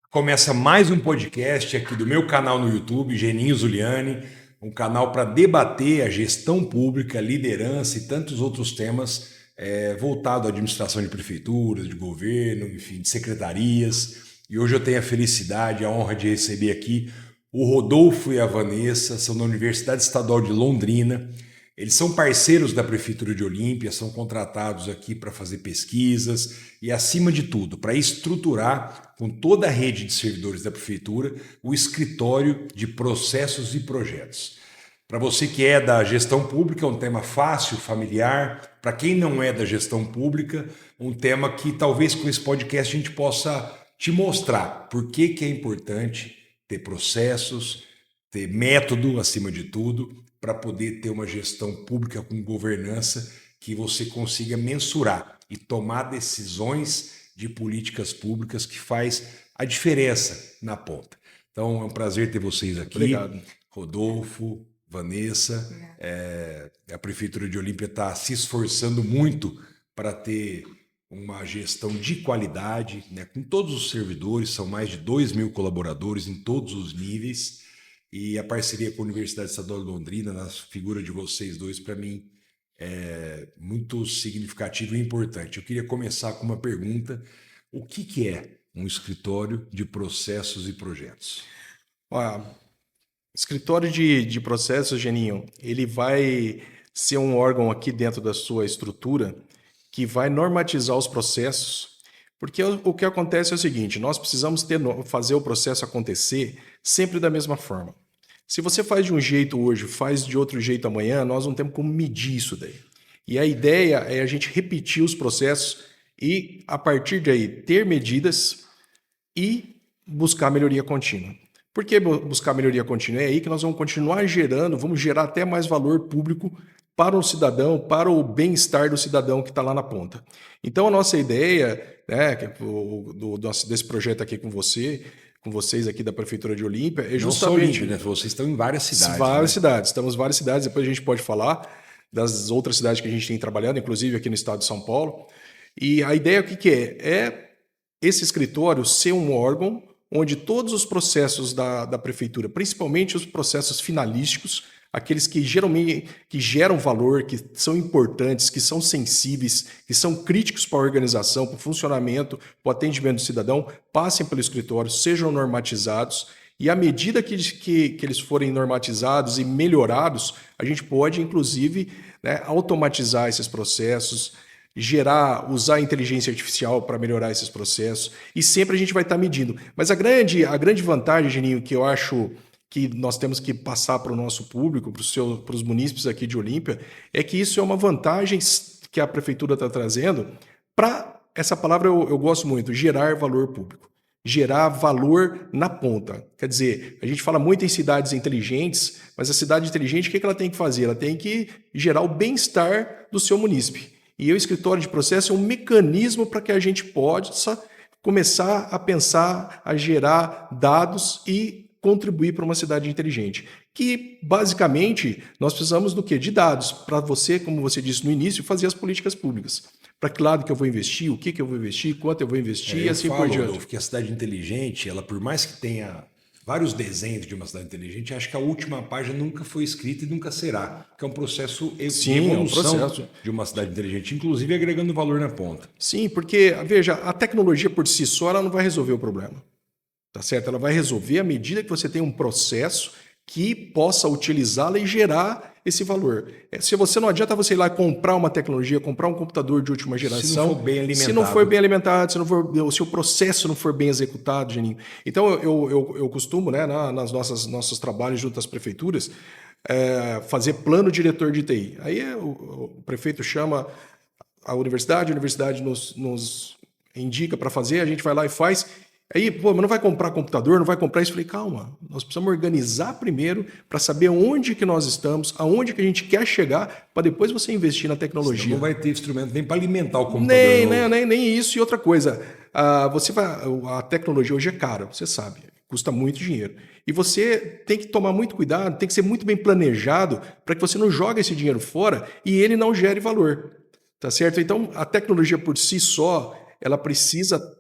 Começa mais um podcast aqui do meu canal no YouTube, Geninho Zuliani, um canal para debater a gestão pública, liderança e tantos outros temas voltado à administração de prefeituras, de governo, enfim, de secretarias. E hoje eu tenho a felicidade, a honra de receber aqui o Rodolfo e a Vanessa, são da Universidade Estadual de Londrina. Eles são parceiros da Prefeitura de Olímpia, são contratados aqui para fazer pesquisas e, acima de tudo, para estruturar, com toda a rede de servidores da Prefeitura, o escritório de processos e projetos. Para você que é da gestão pública, é um tema fácil, familiar. Para quem não é da gestão pública, um tema que talvez com esse podcast a gente possa te mostrar por que é importante ter processos, ter método acima de tudo, para poder ter uma gestão pública com governança que você consiga mensurar e tomar decisões de políticas públicas que faz a diferença na ponta. Então é um prazer ter vocês aqui. Obrigado. Rodolfo, Vanessa. A Prefeitura de Olímpia está se esforçando muito para ter uma gestão de qualidade, né, com todos os servidores, são mais de 2.000 colaboradores em todos os níveis. E a parceria com a Universidade Estadual de Londrina, na figura de vocês dois, para mim, é muito significativo e importante. Eu queria começar com uma pergunta. O que é um escritório de processos e projetos? Escritório de processos, Geninho, ele vai ser um órgão aqui dentro da sua estrutura que vai normatizar os processos, porque o que acontece é o seguinte, nós precisamos fazer o processo acontecer sempre da mesma forma. Se você faz de um jeito hoje, faz de outro jeito amanhã, nós não temos como medir isso daí. E a ideia é a gente repetir os processos e, a partir daí, ter medidas e buscar melhoria contínua. Por que buscar melhoria contínua? É aí que nós vamos continuar gerando, vamos gerar até mais valor público para o cidadão, para o bem-estar do cidadão que está lá na ponta. Então, a nossa ideia, né, desse projeto aqui com vocês aqui da Prefeitura de Olímpia, é justamente... Não só Olímpia, né? Vocês estão em várias cidades. Várias cidades, estamos em várias cidades, depois a gente pode falar das outras cidades que a gente tem trabalhado, inclusive aqui no estado de São Paulo. E a ideia, o que é? É esse escritório ser um órgão onde todos os processos da prefeitura, principalmente os processos finalísticos, aqueles que geralmente geram valor, que são importantes, que são sensíveis, que são críticos para a organização, para o funcionamento, para o atendimento do cidadão, passem pelo escritório, sejam normatizados. E à medida que eles forem normatizados e melhorados, a gente pode, inclusive, né, automatizar esses processos, usar a inteligência artificial para melhorar esses processos, e sempre a gente vai estar medindo. Mas a grande vantagem, Geninho, que eu acho que nós temos que passar para o nosso público, para os munícipes aqui de Olímpia, é que isso é uma vantagem que a prefeitura está trazendo para, essa palavra eu gosto muito, gerar valor público. Gerar valor na ponta. Quer dizer, a gente fala muito em cidades inteligentes, mas a cidade inteligente, o que ela tem que fazer? Ela tem que gerar o bem-estar do seu munícipe. E o escritório de processo é um mecanismo para que a gente possa começar a pensar, a gerar dados e contribuir para uma cidade inteligente. Que, basicamente, nós precisamos do quê? De dados, para você, como você disse no início, fazer as políticas públicas. Para que lado que eu vou investir, o que eu vou investir, quanto eu vou investir e assim por diante. Rodolfo, que a cidade inteligente, ela por mais que tenha vários desenhos de uma cidade inteligente, acho que a última página nunca foi escrita e nunca será, que é um processo de evolução de uma cidade inteligente, inclusive agregando valor na ponta. Sim, porque, veja, a tecnologia por si só ela não vai resolver o problema, tá certo? Ela vai resolver à medida que você tem um processo que possa utilizá-la e gerar esse valor. Se você não adianta você ir lá comprar uma tecnologia, comprar um computador de última geração, se não for bem alimentado, se o processo não for bem executado, Geninho. Então eu costumo, né, nas nossos trabalhos junto às prefeituras, fazer plano diretor de TI. Aí o prefeito chama a universidade nos indica para fazer, a gente vai lá e faz. Aí, mas não vai comprar computador, não vai comprar isso. Eu falei, calma, nós precisamos organizar primeiro para saber onde que nós estamos, aonde que a gente quer chegar, para depois você investir na tecnologia. Senão não vai ter instrumento nem para alimentar o computador. Nem isso. E outra coisa, a tecnologia hoje é cara, você sabe, custa muito dinheiro. E você tem que tomar muito cuidado, tem que ser muito bem planejado para que você não jogue esse dinheiro fora e ele não gere valor. Tá certo? Então, a tecnologia por si só, ela precisa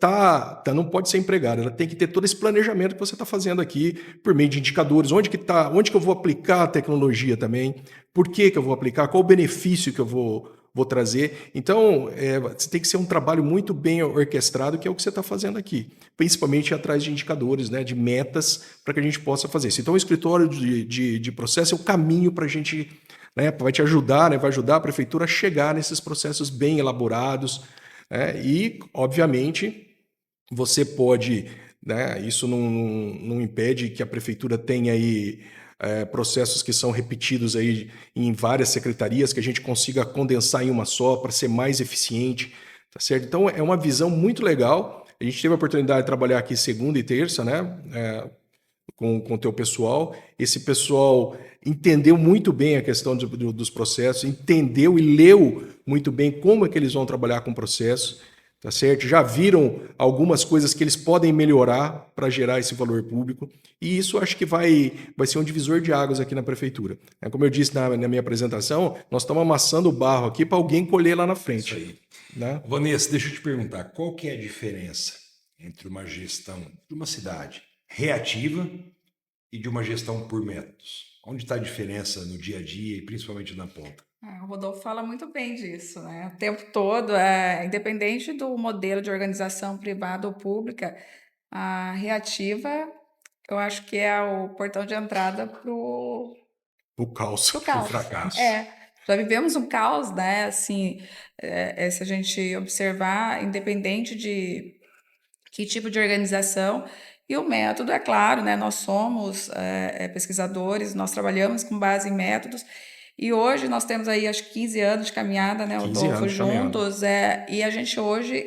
não pode ser empregada, ela tem que ter todo esse planejamento que você está fazendo aqui por meio de indicadores, onde que eu vou aplicar a tecnologia também, por que eu vou aplicar, qual o benefício que eu vou trazer. Então, você tem que ser um trabalho muito bem orquestrado, que é o que você está fazendo aqui, principalmente atrás de indicadores, né, de metas, para que a gente possa fazer isso. Então, o escritório de processo é o caminho para a gente, né, vai te ajudar, né, vai ajudar a prefeitura a chegar nesses processos bem elaborados, né, e, obviamente, você pode, né, isso não impede que a prefeitura tenha aí processos que são repetidos aí em várias secretarias, que a gente consiga condensar em uma só para ser mais eficiente, tá certo? Então é uma visão muito legal. A gente teve a oportunidade de trabalhar aqui segunda e terça, né? Com o teu pessoal. Esse pessoal entendeu muito bem a questão dos processos, entendeu e leu muito bem como é que eles vão trabalhar com o processo. Tá certo? Já viram algumas coisas que eles podem melhorar para gerar esse valor público, e isso acho que vai ser um divisor de águas aqui na prefeitura. Como eu disse na minha apresentação, nós estamos amassando o barro aqui para alguém colher lá na frente. Isso aí. Né? Vanessa, deixa eu te perguntar, qual que é a diferença entre uma gestão de uma cidade reativa e de uma gestão por métodos? Onde está a diferença no dia a dia e principalmente na ponta? O Rodolfo fala muito bem disso, né? O tempo todo, independente do modelo de organização privada ou pública, a reativa, eu acho que é o portão de entrada para o caos. caos. O fracasso. Já vivemos um caos, né? Assim, se a gente observar, independente de que tipo de organização, e o método, é claro, né? Nós somos pesquisadores, nós trabalhamos com base em métodos. E hoje nós temos aí, acho que 15 anos de caminhada, né, Rodolfo, juntos, e a gente hoje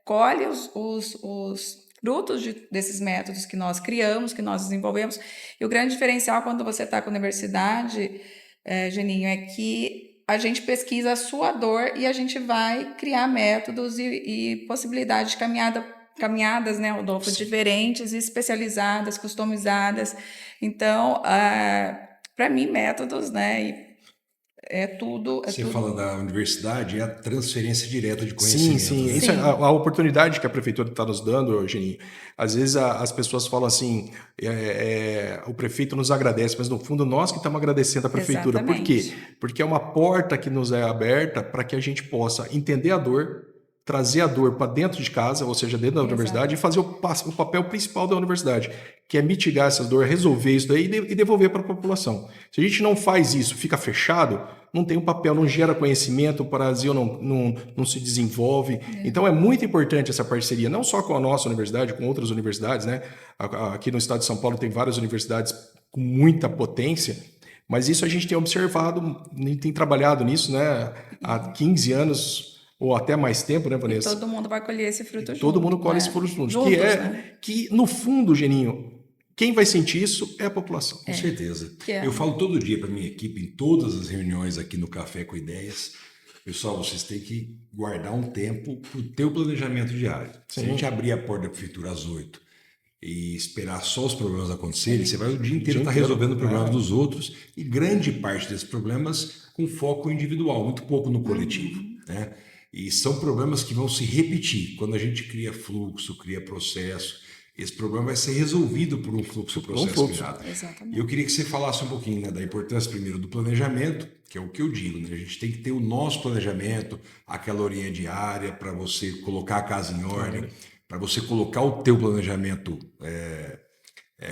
colhe os frutos desses métodos que nós criamos, que nós desenvolvemos. E o grande diferencial quando você está com a universidade, Geninho, é que a gente pesquisa a sua dor e a gente vai criar métodos e possibilidades de caminhadas, né, Rodolfo, diferentes, especializadas, customizadas. Então, para mim, métodos, né? É tudo. Você fala da universidade, é a transferência direta de conhecimento. Sim. Né? Isso é a oportunidade que a prefeitura está nos dando, Geninho. Às vezes as pessoas falam assim, o prefeito nos agradece, mas no fundo nós que estamos agradecendo a prefeitura. Exatamente. Por quê? Porque é uma porta que nos é aberta para que a gente possa entender a dor, trazer a dor para dentro de casa, ou seja, dentro da universidade, e fazer o papel principal da universidade, que é mitigar essas dores, resolver isso daí e devolver para a população. Se a gente não faz isso, fica fechado, não tem um papel, não gera conhecimento, o Brasil não se desenvolve. Então é muito importante essa parceria, não só com a nossa universidade, com outras universidades, né? Aqui no estado de São Paulo tem várias universidades com muita potência, mas isso a gente tem observado, tem trabalhado nisso, né? Há 15 anos ou até mais tempo, né, Vanessa? E todo mundo vai colher esse fruto junto. Todo mundo colhe esse fruto junto. Juntos, que, no fundo, Geninho, quem vai sentir isso é a população. Com certeza. Eu falo todo dia para minha equipe, em todas as reuniões aqui no Café com Ideias, pessoal, vocês têm que guardar um tempo para o teu planejamento diário. Se a gente abrir a porta da prefeitura às 8 e esperar só os problemas acontecerem, você vai o dia inteiro estar resolvendo os problemas dos outros, e grande parte desses problemas com foco individual, muito pouco no coletivo, né? E são problemas que vão se repetir. Quando a gente cria fluxo, cria processo, esse problema vai ser resolvido por um fluxo processo criado. Exatamente. E eu queria que você falasse um pouquinho, né, da importância, primeiro, do planejamento, que é o que eu digo, né? A gente tem que ter o nosso planejamento, aquela horinha diária para você colocar a casa em ordem, para você colocar o teu planejamento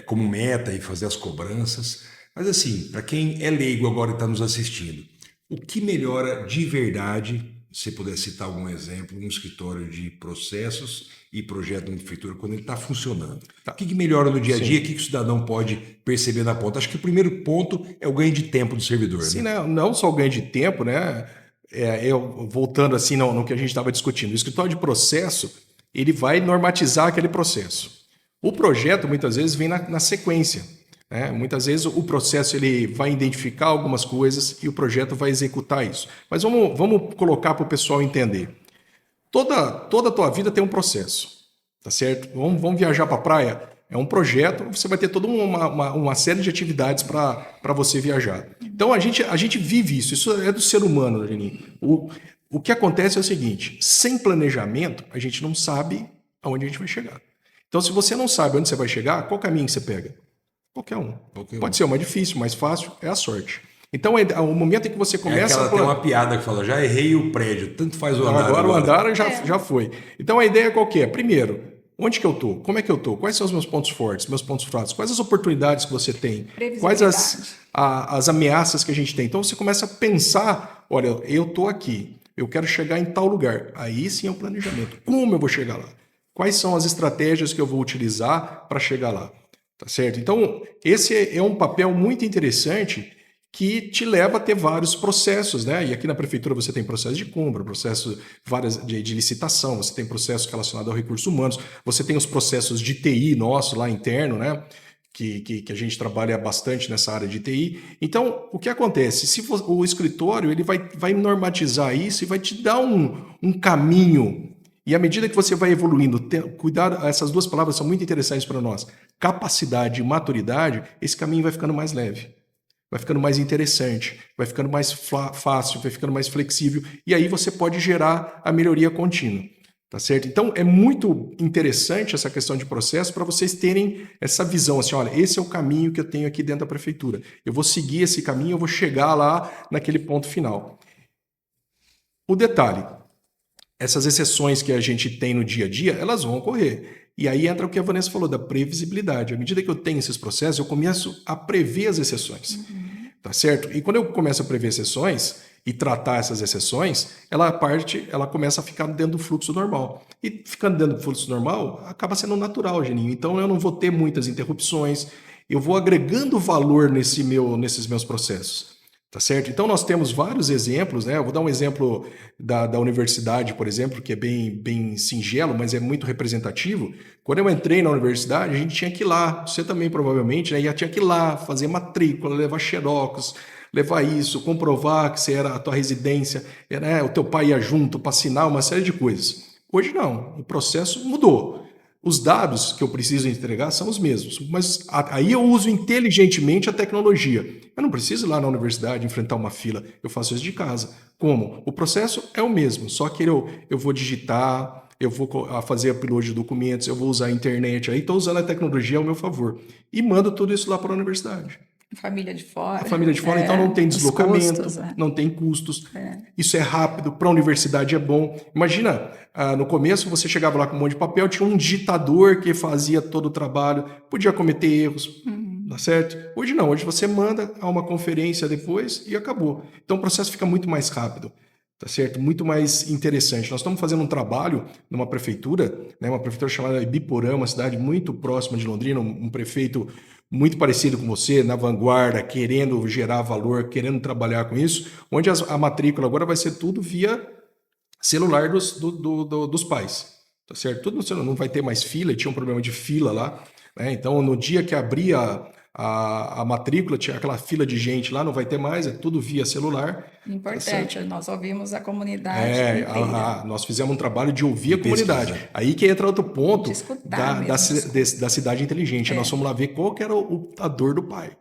como meta e fazer as cobranças. Mas assim, para quem é leigo agora e está nos assistindo, o que melhora de verdade, se puder citar algum exemplo, um escritório de processos e projeto de uma prefeitura, quando ele está funcionando? O que melhora no dia a dia? O que o cidadão pode perceber na ponta? Acho que o primeiro ponto é o ganho de tempo do servidor. Sim, né? Não só o ganho de tempo, né? Voltando assim no que a gente estava discutindo, o escritório de processo, ele vai normatizar aquele processo. O projeto, muitas vezes, vem na sequência. Muitas vezes o processo ele vai identificar algumas coisas e o projeto vai executar isso. Mas vamos colocar para o pessoal entender. Toda a tua vida tem um processo, tá certo? Vamos viajar para a praia? É um projeto, você vai ter toda uma série de atividades para você viajar. Então a gente vive isso é do ser humano, Geninho. o que acontece é o seguinte, sem planejamento, a gente não sabe aonde a gente vai chegar. Então, se você não sabe onde você vai chegar, qual caminho que você pega? Qualquer um. Pode ser o mais difícil, o mais fácil, é a sorte. Então, o momento em que você começa Tem uma piada que fala, já errei o prédio, tanto faz o andar. Agora o andar já foi. Então, a ideia qual que é? Primeiro, onde que eu estou? Como é que eu estou? Quais são os meus pontos fortes, meus pontos fracos? Quais as oportunidades que você tem? Quais as ameaças que a gente tem? Então, você começa a pensar, olha, eu estou aqui, eu quero chegar em tal lugar. Aí sim é o planejamento. Como eu vou chegar lá? Quais são as estratégias que eu vou utilizar para chegar lá? Tá certo? Então, esse é um papel muito interessante que te leva a ter vários processos, né? E aqui na prefeitura você tem processo de compra, processo de licitação, você tem processos relacionados ao recursos humanos, você tem os processos de TI nosso lá interno, né? Que a gente trabalha bastante nessa área de TI. Então, o que acontece? Se o escritório ele vai normatizar isso e vai te dar um caminho. E à medida que você vai evoluindo, cuidado, essas duas palavras são muito interessantes para nós. Capacidade e maturidade, esse caminho vai ficando mais leve. Vai ficando mais interessante, vai ficando mais fácil, vai ficando mais flexível, e aí você pode gerar a melhoria contínua, tá certo? Então, é muito interessante essa questão de processo para vocês terem essa visão, assim, olha, esse é o caminho que eu tenho aqui dentro da prefeitura. Eu vou seguir esse caminho, eu vou chegar lá naquele ponto final. O detalhe, essas exceções que a gente tem no dia a dia, elas vão ocorrer. E aí entra o que a Vanessa falou, da previsibilidade. À medida que eu tenho esses processos, eu começo a prever as exceções. Tá certo? E quando eu começo a prever exceções e tratar essas exceções, ela começa a ficar dentro do fluxo normal. E ficando dentro do fluxo normal, acaba sendo natural, Geninho. Então eu não vou ter muitas interrupções, eu vou agregando valor nesses meus processos. Tá certo? Então nós temos vários exemplos, né? Eu vou dar um exemplo da universidade, por exemplo, que é bem singelo, mas é muito representativo. Quando eu entrei na universidade, a gente tinha que ir lá, você também provavelmente, né? Tinha que ir lá, fazer matrícula, levar xerox, levar isso, comprovar que você era a tua residência, né? O teu pai ia junto para assinar uma série de coisas. Hoje não, o processo mudou. Os dados que eu preciso entregar são os mesmos, mas aí eu uso inteligentemente a tecnologia. Eu não preciso ir lá na universidade enfrentar uma fila, eu faço isso de casa. Como? O processo é o mesmo, só que eu vou digitar, eu vou fazer upload de documentos, eu vou usar a internet, aí estou usando a tecnologia ao meu favor e mando tudo isso lá para a universidade. Família de fora. A família de fora, então não tem deslocamento, custos, né? Não tem custos. Isso é rápido, para a universidade é bom. Imagina, no começo você chegava lá com um monte de papel, tinha um digitador que fazia todo o trabalho, podia cometer erros, tá certo? Hoje não, hoje você manda a uma conferência depois e acabou. Então o processo fica muito mais rápido. Tá certo? Muito mais interessante. Nós estamos fazendo um trabalho numa prefeitura, né, uma prefeitura chamada Ibiporã, uma cidade muito próxima de Londrina, um prefeito muito parecido com você, na vanguarda, querendo gerar valor, querendo trabalhar com isso, onde a matrícula agora vai ser tudo via celular dos pais. Tá certo? Tudo no celular, não vai ter mais fila, tinha um problema de fila lá, né? Então, no dia que abria a matrícula, tinha aquela fila de gente lá, não vai ter mais, é tudo via celular. Importante, tá, nós ouvimos a comunidade. Nós fizemos um trabalho de ouvir a comunidade. Aí que entra outro ponto da cidade inteligente. Nós fomos lá ver qual que era a dor do pai.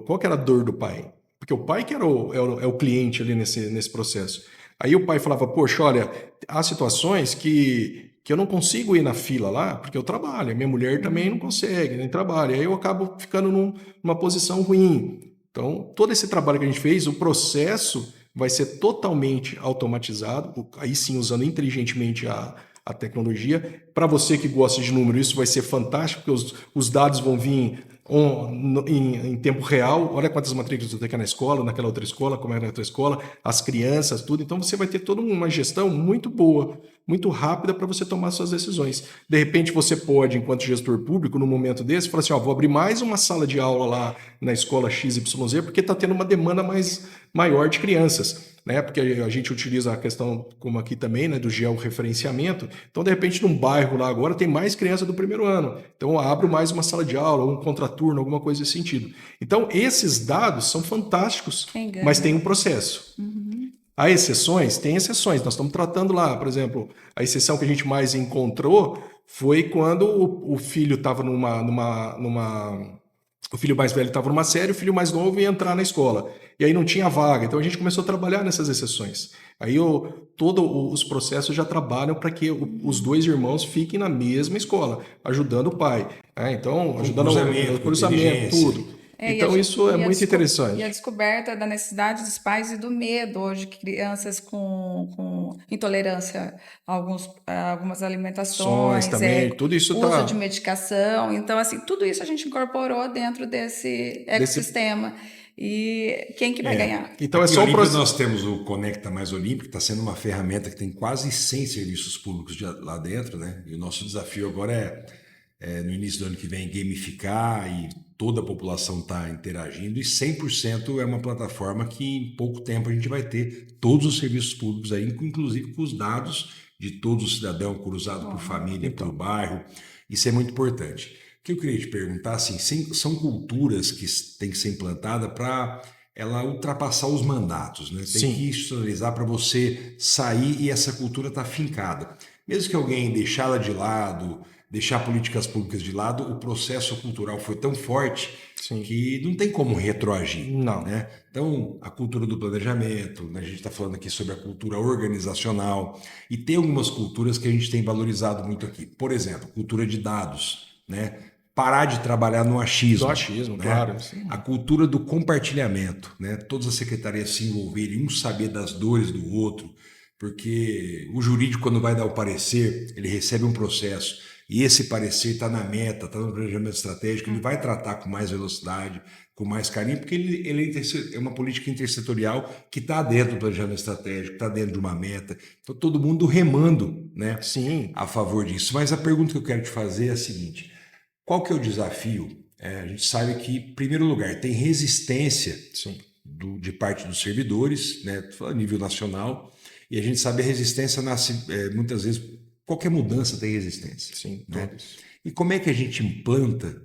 Qual que era a dor do pai? Porque o pai que era o cliente ali nesse processo. Aí o pai falava, poxa, olha, há situações que eu não consigo ir na fila lá, porque eu trabalho, a minha mulher também não consegue, nem trabalha, aí eu acabo ficando numa posição ruim. Então, todo esse trabalho que a gente fez, o processo vai ser totalmente automatizado, aí sim usando inteligentemente a tecnologia. Para você que gosta de número, isso vai ser fantástico, porque os dados vão vir em tempo real. Olha quantas matrículas você tem na escola, naquela outra escola, como é na outra escola, as crianças, tudo. Então você vai ter toda uma gestão muito boa, muito rápida para você tomar suas decisões. De repente você pode, enquanto gestor público, num momento desse, falar assim, vou abrir mais uma sala de aula lá na escola XYZ, porque está tendo uma demanda maior de crianças. Né? Porque a gente utiliza a questão, como aqui também, né, do georreferenciamento. Então, de repente, num bairro lá agora tem mais criança do primeiro ano. Então, eu abro mais uma sala de aula, um contraturno, alguma coisa nesse sentido. Então, esses dados são fantásticos, mas tem um processo. Há exceções? Tem exceções. Nós estamos tratando lá, por exemplo, a exceção que a gente mais encontrou foi quando o filho estava o filho mais velho estava numa série, o filho mais novo ia entrar na escola. E aí não tinha vaga. Então a gente começou a trabalhar nessas exceções. Aí todos os processos já trabalham para que os dois irmãos fiquem na mesma escola, ajudando o pai. Né? Então, ajudando cruzamento, o cruzamento, tudo. Então isso é muito e a interessante. descoberta da necessidade dos pais e do medo hoje que crianças com intolerância a algumas Ações alimentações, também, tudo isso uso de está medicação. Então, assim, tudo isso a gente incorporou dentro desse ecossistema. E quem que vai ganhar? Então é Aqui em só o Olímpia processo. nós temos o Conecta Mais Olímpia, que está sendo uma ferramenta que tem quase 100 serviços públicos lá dentro, né? E o nosso desafio agora no início do ano que vem, gamificar e toda a população está interagindo, e 100% é uma plataforma que em pouco tempo a gente vai ter todos os serviços públicos aí, inclusive com os dados de todos os cidadãos cruzados por família, por bairro. Isso é muito importante. O que eu queria te perguntar, assim, são culturas que têm que ser implantadas para ela ultrapassar os mandatos, né? Tem que institucionalizar para você sair e essa cultura estar fincada. Mesmo que alguém deixá-la de lado, deixar políticas públicas de lado, o processo cultural foi tão forte que não tem como retroagir. Não. Né? Então, a cultura do planejamento, né? A gente está falando aqui sobre a cultura organizacional, e tem algumas culturas que a gente tem valorizado muito aqui. Por exemplo, cultura de dados, né? Parar de trabalhar no achismo. Do achismo, né? claro. Sim. A cultura do compartilhamento, né? Todas as secretarias se envolverem, um saber das dores do outro, porque o jurídico, quando vai dar o parecer, ele recebe um processo, e esse parecer está na meta, está no planejamento estratégico, ele vai tratar com mais velocidade, com mais carinho, porque ele é uma política intersetorial que está dentro do planejamento estratégico, está dentro de uma meta. Então, todo mundo remando, né, Sim. a favor disso. Mas a pergunta que eu quero te fazer é a seguinte: qual que é o desafio? A gente sabe que, em primeiro lugar, tem resistência de parte dos servidores, né, a nível nacional, e a gente sabe que a resistência nasce muitas vezes. Qualquer mudança tem resistência. Sim, né? todos. E como é que a gente implanta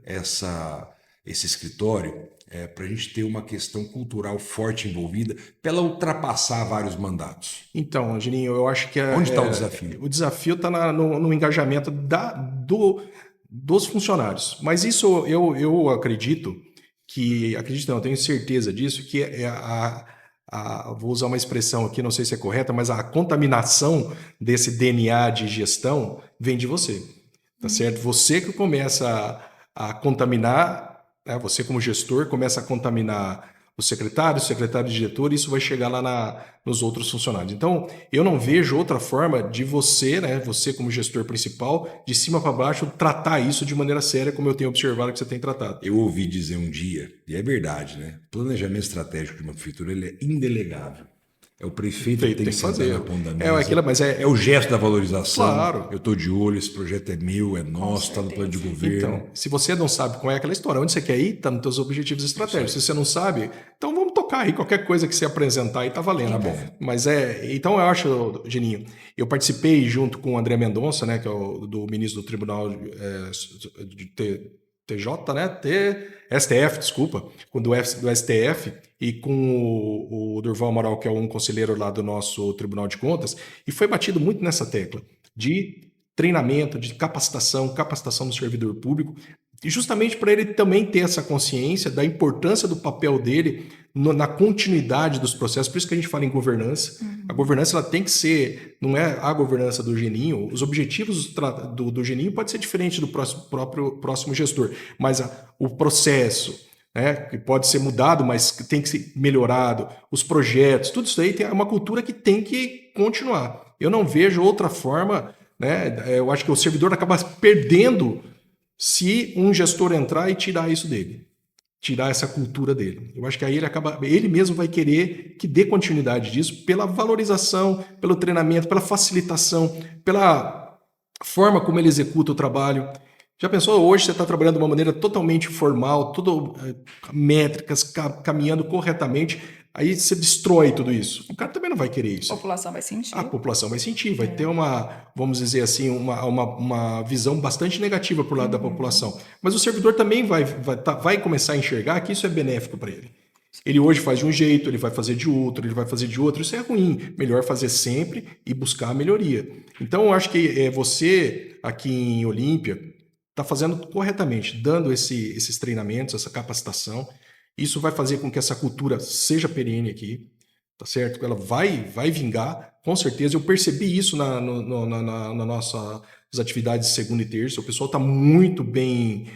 esse escritório para a gente ter uma questão cultural forte envolvida, para ela ultrapassar vários mandatos? Então, Girinho, eu acho que onde está o desafio? O desafio está no engajamento dos funcionários. Mas isso eu acredito não, eu tenho certeza disso, que vou usar uma expressão aqui, não sei se é correta, mas a contaminação desse DNA de gestão vem de você, tá certo? Você que começa a contaminar, né? Você como gestor começa a contaminar o secretário de diretor, e isso vai chegar lá nos outros funcionários. Então, eu não vejo outra forma de você, né, você como gestor principal, de cima para baixo, tratar isso de maneira séria, como eu tenho observado que você tem tratado. Eu ouvi dizer um dia, e é verdade, né? Planejamento estratégico de uma prefeitura, ele é indelegável. É o prefeito que tem que fazer na ponta da mesa. É o gesto da valorização. Claro. Eu estou de olho, esse projeto é meu, é nosso, está no plano de governo. Então, se você não sabe qual é aquela história, onde você quer ir, está nos teus objetivos estratégicos. Se você não sabe, então vamos tocar aí, qualquer coisa que você apresentar aí está valendo. Tá bom. Mas então eu acho, Geninho, eu participei junto com o André Mendonça, né, que é do ministro do Tribunal de TJ, né? STF, desculpa, do STF, e com o Durval Amaral, que é um conselheiro lá do nosso Tribunal de Contas, e foi batido muito nessa tecla de treinamento, de capacitação do servidor público, e justamente para ele também ter essa consciência da importância do papel dele na continuidade dos processos. Por isso que a gente fala em governança. A governança ela tem que ser, não é a governança do Geninho, os objetivos do Geninho pode ser diferente do próximo gestor, mas o processo, né, que pode ser mudado, mas tem que ser melhorado, os projetos, tudo isso aí é uma cultura que tem que continuar. Eu não vejo outra forma, né? Eu acho que o servidor acaba perdendo se um gestor entrar e tirar isso dele, tirar essa cultura dele. Eu acho que aí ele mesmo vai querer que dê continuidade disso pela valorização, pelo treinamento, pela facilitação, pela forma como ele executa o trabalho. Já pensou, hoje você está trabalhando de uma maneira totalmente formal, tudo métricas, caminhando corretamente, aí você destrói tudo isso. O cara também não vai querer isso. A população vai sentir. A população vai sentir, vai ter vamos dizer assim, uma visão bastante negativa por lado da população. Mas o servidor também vai começar a enxergar que isso é benéfico para ele. Ele hoje faz de um jeito, ele vai fazer de outro, ele vai fazer de outro. Isso é ruim. Melhor fazer sempre e buscar a melhoria. Então, eu acho que você, aqui em Olímpia, está fazendo corretamente, dando esses treinamentos, essa capacitação. Isso vai fazer com que essa cultura seja perene aqui, tá certo? Ela vai vingar, com certeza. Eu percebi isso na nossa atividades de segunda e terça. O pessoal está muito bem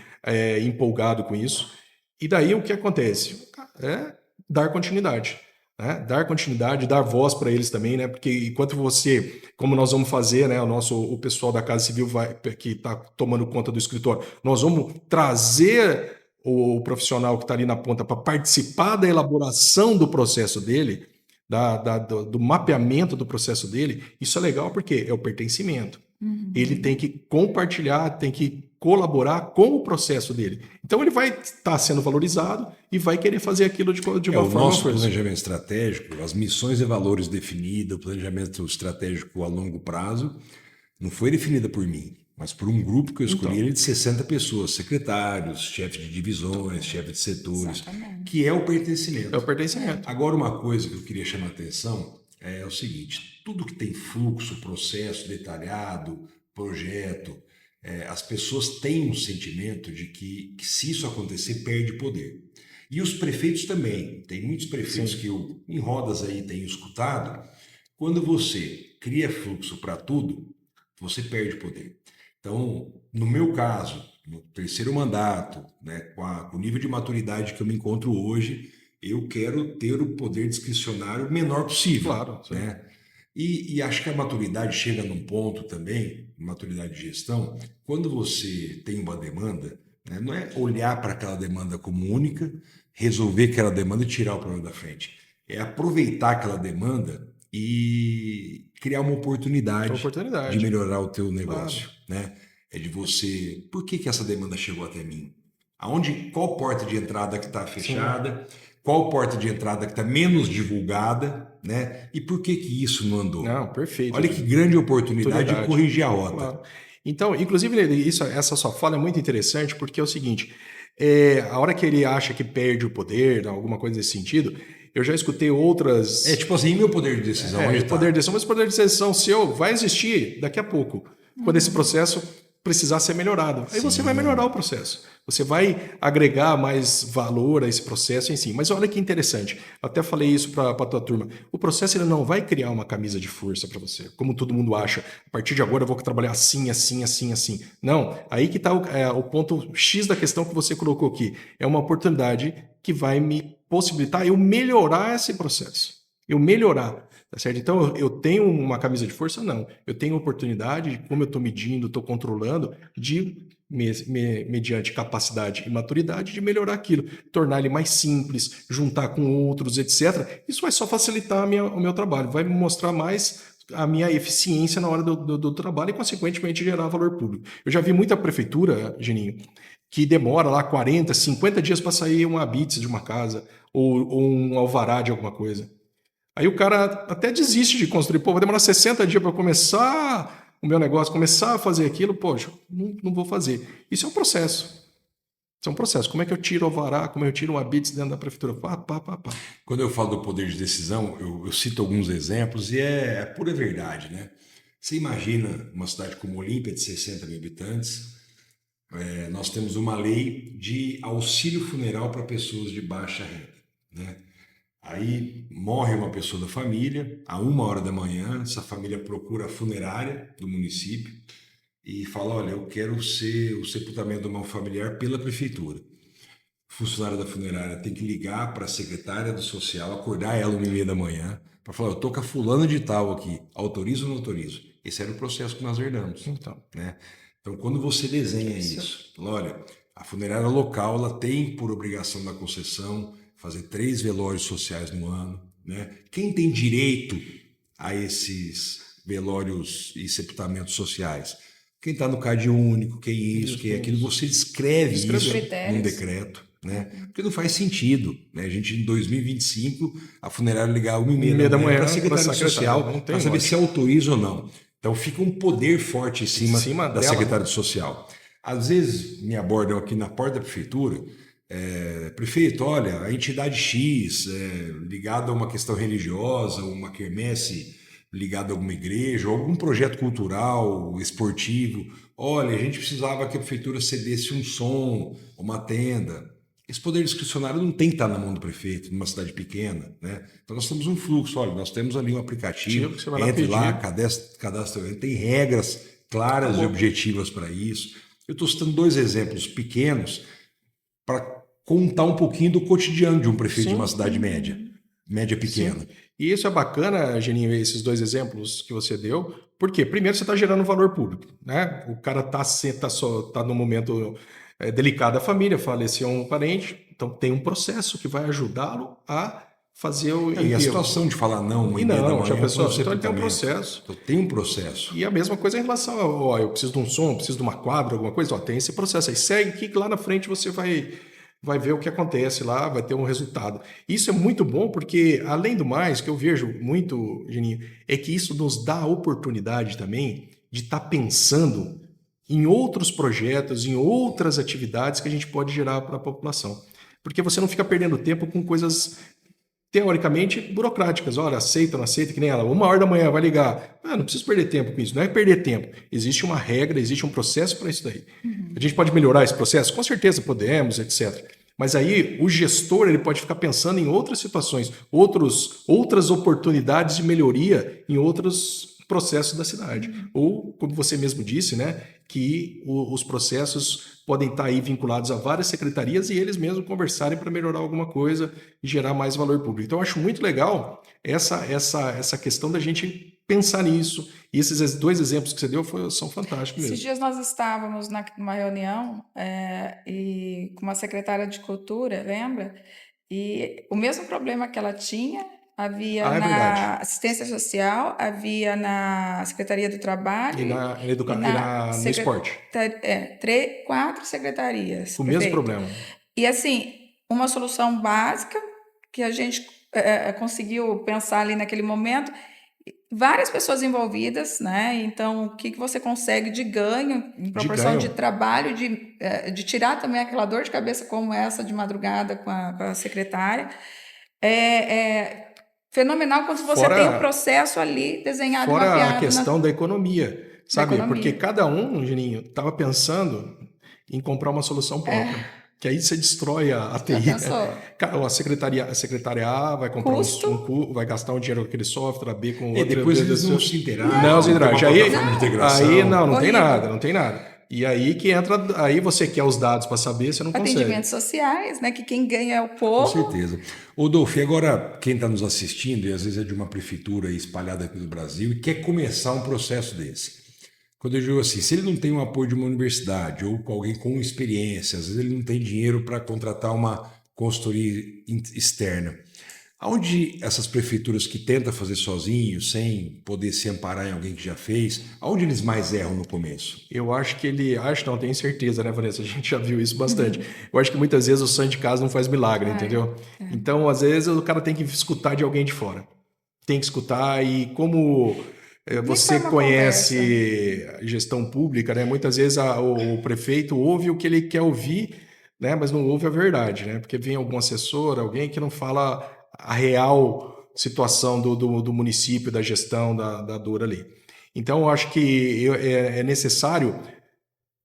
empolgado com isso. E daí o que acontece? É dar continuidade. Né? Dar continuidade, dar voz para eles também, né? Porque enquanto você, como nós vamos fazer, né? O pessoal da Casa Civil que está tomando conta do escritório, nós vamos trazer o profissional que está ali na ponta para participar da elaboração do processo dele, do mapeamento do processo dele. Isso é legal porque é o pertencimento. Ele tem que compartilhar, tem que colaborar com o processo dele. Então ele vai estar sendo valorizado e vai querer fazer aquilo de uma o forma... nosso planejamento estratégico, as missões e valores definidas, o planejamento estratégico a longo prazo, não foi definida por mim, mas por um grupo que eu escolhi, ele de 60 pessoas, secretários, chefes de divisões, chefes de setores, que é o pertencimento. É o pertencimento. Agora, uma coisa que eu queria chamar a atenção é o seguinte, tudo que tem fluxo, processo detalhado, projeto, as pessoas têm um sentimento de que se isso acontecer, perde poder. E os prefeitos também. Tem muitos prefeitos que eu, em rodas aí, tenho escutado. Quando você cria fluxo para tudo, você perde poder. Então, no meu caso, no terceiro mandato, né, com o nível de maturidade que eu me encontro hoje, eu quero ter o poder discricionário menor possível. Claro. Né? E acho que a maturidade chega num ponto também, maturidade de gestão, quando você tem uma demanda, né, não é olhar para aquela demanda como única, resolver aquela demanda e tirar o problema da frente. É aproveitar aquela demanda e criar uma oportunidade de melhorar o teu negócio. Claro. Né? É de você... Por que essa demanda chegou até mim? Qual porta de entrada que está fechada? Sim. Qual porta de entrada que está menos divulgada, né? E por que isso não andou? Não, perfeito. Olha que grande oportunidade de corrigir a rota. Claro. Então, inclusive, essa sua fala é muito interessante porque é o seguinte, a hora que ele acha que perde o poder, alguma coisa nesse sentido, eu já escutei outras... tipo assim, meu poder de decisão? Poder de decisão, mas o poder de decisão seu vai existir daqui a pouco, quando esse processo precisar ser melhorado. Aí você vai melhorar o processo. Você vai agregar mais valor a esse processo em si. Mas olha que interessante. Eu até falei isso para a tua turma. O processo ele não vai criar uma camisa de força para você, como todo mundo acha. A partir de agora eu vou trabalhar assim, assim, assim, assim. Não. Aí que está o ponto X da questão que você colocou aqui. É uma oportunidade que vai me possibilitar eu melhorar esse processo. Eu melhorar. Tá certo? Então, eu tenho uma camisa de força? Não. Eu tenho oportunidade, como eu estou medindo, estou controlando, de, mediante capacidade e maturidade, de melhorar aquilo, tornar ele mais simples, juntar com outros, etc. Isso vai só facilitar o meu trabalho, vai me mostrar mais a minha eficiência na hora do trabalho e, consequentemente, gerar valor público. Eu já vi muita prefeitura, Geninho, que demora lá 40, 50 dias para sair uma habite de uma casa ou um alvará de alguma coisa. Aí o cara até desiste de construir. Pô, vai demorar 60 dias para começar o meu negócio, começar a fazer aquilo. Poxa, não vou fazer. Isso é um processo. Isso é um processo. Como é que eu tiro o alvará? Como eu tiro um habite dentro da prefeitura? Pá. Quando eu falo do poder de decisão, eu cito alguns exemplos e é pura verdade, né? Você imagina uma cidade como Olímpia, de 60 mil habitantes, nós temos uma lei de auxílio funeral para pessoas de baixa renda, né? Aí morre uma pessoa da família, a 1h da manhã, essa família procura a funerária do município e fala, olha, eu quero ser o sepultamento do meu familiar pela prefeitura. O funcionário da funerária tem que ligar para a secretária do social, acordar ela 1h30 da manhã, para falar, eu estou com a fulana de tal aqui, autorizo ou não autorizo? Esse era o processo que nós herdamos. Então, quando você desenha isso, olha, a funerária local ela tem por obrigação da concessão fazer 3 velórios sociais no ano, né? Quem tem direito a esses velórios e sepultamentos sociais? Quem está no CAD único, quem isso, quem aquilo, você descreve isso num decreto, né? Porque não faz sentido, né? A gente em 2025, a funerária ligar 1h30 da manhã para a Secretaria Social para saber se autoriza ou não. Então fica um poder forte em cima da Secretaria Social. Às vezes me abordam aqui na porta da prefeitura, prefeito, olha, a entidade X ligada a uma questão religiosa, uma quermesse ligado a alguma igreja, ou algum projeto cultural, esportivo. Olha, a gente precisava que a prefeitura cedesse um som, uma tenda. Esse poder discricionário não tem que estar na mão do prefeito, numa cidade pequena, né? Então nós temos um fluxo, olha, nós temos ali um aplicativo, Você vai lá entre lá, pedir. cadastra, tem regras claras e objetivas para isso. Eu estou citando 2 exemplos pequenos para contar um pouquinho do cotidiano de um prefeito de uma Sim, cidade média pequena. sim. E isso é bacana, Geninho, esses 2 exemplos que você deu, porque primeiro você está gerando valor público, né? O cara tá no momento delicado da família, faleceu um parente, então tem um processo que vai ajudá-lo a fazer o E a enterro. situação de falar não, uma E ideia da não, já manhã, pensou? foi um Então ele tem um sepultamento. processo. Então, tem um processo. E a mesma coisa em relação a, ó, eu preciso de um som, preciso de uma quadra, alguma coisa, ó, tem esse processo aí. Segue que lá na frente você vai ver o que acontece lá, vai ter um resultado. Isso é muito bom porque, além do mais, que eu vejo muito, Geninho, é que isso nos dá a oportunidade também de estar pensando em outros projetos, em outras atividades que a gente pode gerar para a população. Porque você não fica perdendo tempo com coisas teoricamente burocráticas. Olha, aceita, não aceita, que nem ela. 1h da manhã vai ligar. Ah, não preciso perder tempo com isso. Não é perder tempo. Existe uma regra, existe um processo para isso daí. A gente pode melhorar esse processo? Com certeza podemos, etc. Mas aí o gestor ele pode ficar pensando em outras situações, outras oportunidades de melhoria em outros processos da cidade. Ou, como você mesmo disse, né, que os processos podem estar aí vinculados a várias secretarias e eles mesmos conversarem para melhorar alguma coisa e gerar mais valor público. Então, eu acho muito legal essa questão da gente pensar nisso. E esses 2 exemplos que você deu são fantásticos Esses mesmo. dias nós estávamos numa reunião e com uma secretária de cultura, lembra? E o mesmo problema que ela tinha havia Ah, é na verdade. assistência social, havia na Secretaria do Trabalho No esporte. 4 secretarias, O mesmo perfeito. problema. E assim, uma solução básica que a gente conseguiu pensar ali naquele momento, várias pessoas envolvidas, né? Então, o que você consegue de ganho em proporção de ganho. trabalho, de tirar também aquela dor de cabeça como essa de madrugada com a secretária. É fenomenal quando você tem o processo ali desenhado e Fora a mapeado questão da economia, da sabe? Porque economia. cada um, Geninho, estava pensando em comprar uma solução própria. Que aí você destrói a Já TI. pensou? A secretária A vai comprar Custo? vai gastar um dinheiro com aquele software, a B com E outro. depois eles não se interagem, Não se tem uma interage. plataforma de integração. Aí não tem Horrível. nada, não tem nada. E aí que entra, aí você quer os dados para saber, você não consegue. Atendimentos sociais, né? Que quem ganha é o Com povo. certeza. Ô, Dolph, e agora quem está nos assistindo, e às vezes é de uma prefeitura espalhada aqui no Brasil, e quer começar um processo desse. Quando eu digo assim, se ele não tem o apoio de uma universidade ou com alguém com experiência, às vezes ele não tem dinheiro para contratar uma consultoria externa. Aonde essas prefeituras que tentam fazer sozinho, sem poder se amparar em alguém que já fez, aonde eles mais erram no começo? Eu acho que não, tenho certeza, né, Vanessa? A gente já viu isso bastante. Eu acho que muitas vezes o santo de casa não faz milagre, entendeu? Então, às vezes, o cara tem que escutar de alguém de fora. Tem que escutar e como você foi uma conhece gestão pública, né? Muitas vezes o prefeito ouve o que ele quer ouvir, né? Mas não ouve a verdade, né? Porque vem algum assessor, alguém que não fala a real situação do município, da gestão, da dor ali. Então, eu acho que é necessário